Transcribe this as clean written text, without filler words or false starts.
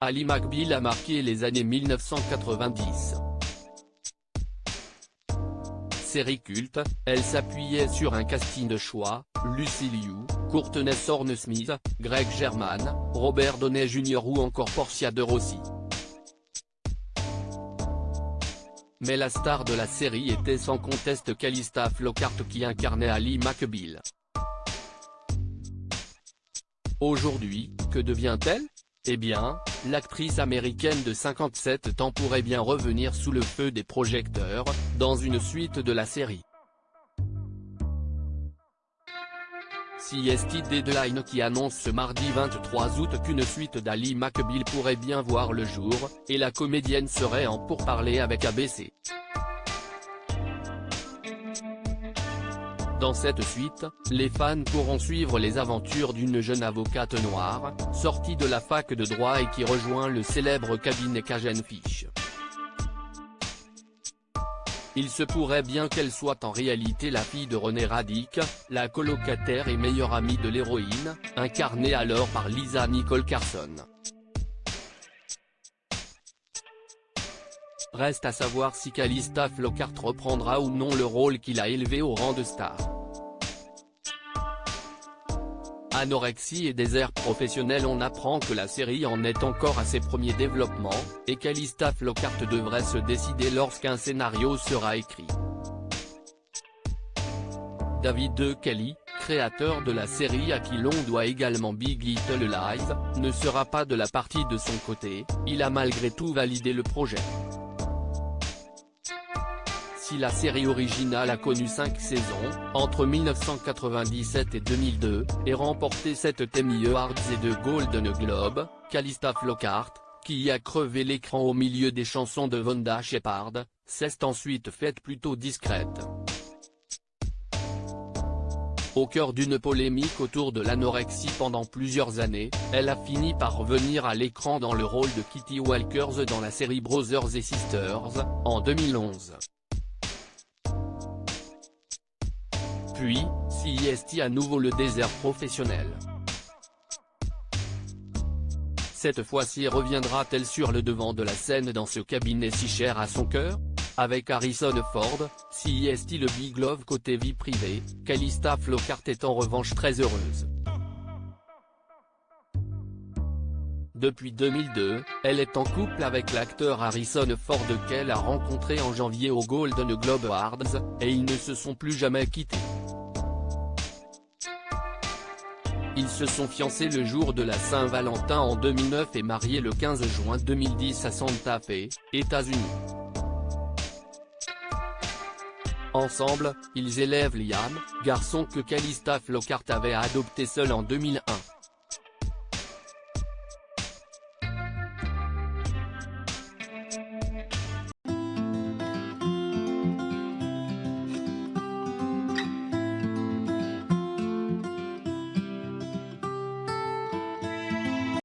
Ally McBeal a marqué les années 1990. Série culte, elle s'appuyait sur un casting de choix, Lucy Liu, Courtney Thorne-Smith, Greg Germann, Robert Downey Jr. ou encore Portia de Rossi. Mais la star de la série était sans conteste Calista Flockhart qui incarnait Ally McBeal. Aujourd'hui, que devient-elle ? Eh bien, l'actrice américaine de 57 ans pourrait bien revenir sous le feu des projecteurs, dans une suite de la série. CST Deadline qui annonce ce mardi 23 août qu'une suite d'Ally McBeal pourrait bien voir le jour, et la comédienne serait en pourparlers avec ABC. Dans cette suite, les fans pourront suivre les aventures d'une jeune avocate noire, sortie de la fac de droit et qui rejoint le célèbre cabinet Kagan Fish. Il se pourrait bien qu'elle soit en réalité la fille de René Radic, la colocataire et meilleure amie de l'héroïne, incarnée alors par Lisa Nicole Carson. Reste à savoir si Calista Flockhart reprendra ou non le rôle qu'il a élevé au rang de star. Anorexie et désert professionnel. On apprend que la série en est encore à ses premiers développements, et Calista Flockhart devrait se décider lorsqu'un scénario sera écrit. David E. Kelley, créateur de la série à qui l'on doit également Big Little Lies, ne sera pas de la partie de son côté, il a malgré tout validé le projet. Si la série originale a connu 5 saisons, entre 1997 et 2002, et remporté 7 Emmy Awards et 2 Golden Globes, Calista Flockhart, qui y a crevé l'écran au milieu des chansons de Wanda Shepard, s'est ensuite faite plutôt discrète. Au cœur d'une polémique autour de l'anorexie pendant plusieurs années, elle a fini par revenir à l'écran dans le rôle de Kitty Walkers dans la série Brothers et Sisters, en 2011. Puis, CST à nouveau le désert professionnel. Cette fois-ci reviendra-t-elle sur le devant de la scène dans ce cabinet si cher à son cœur ? Avec Harrison Ford, CST le Big Love côté vie privée, Calista Flockhart est en revanche très heureuse. Depuis 2002, elle est en couple avec l'acteur Harrison Ford qu'elle a rencontré en janvier aux Golden Globe Awards, et ils ne se sont plus jamais quittés. Ils se sont fiancés le jour de la Saint-Valentin en 2009 et mariés le 15 juin 2010 à Santa Fe, États-Unis. Ensemble, ils élèvent Liam, garçon que Calista Flockhart avait adopté seul en 2001.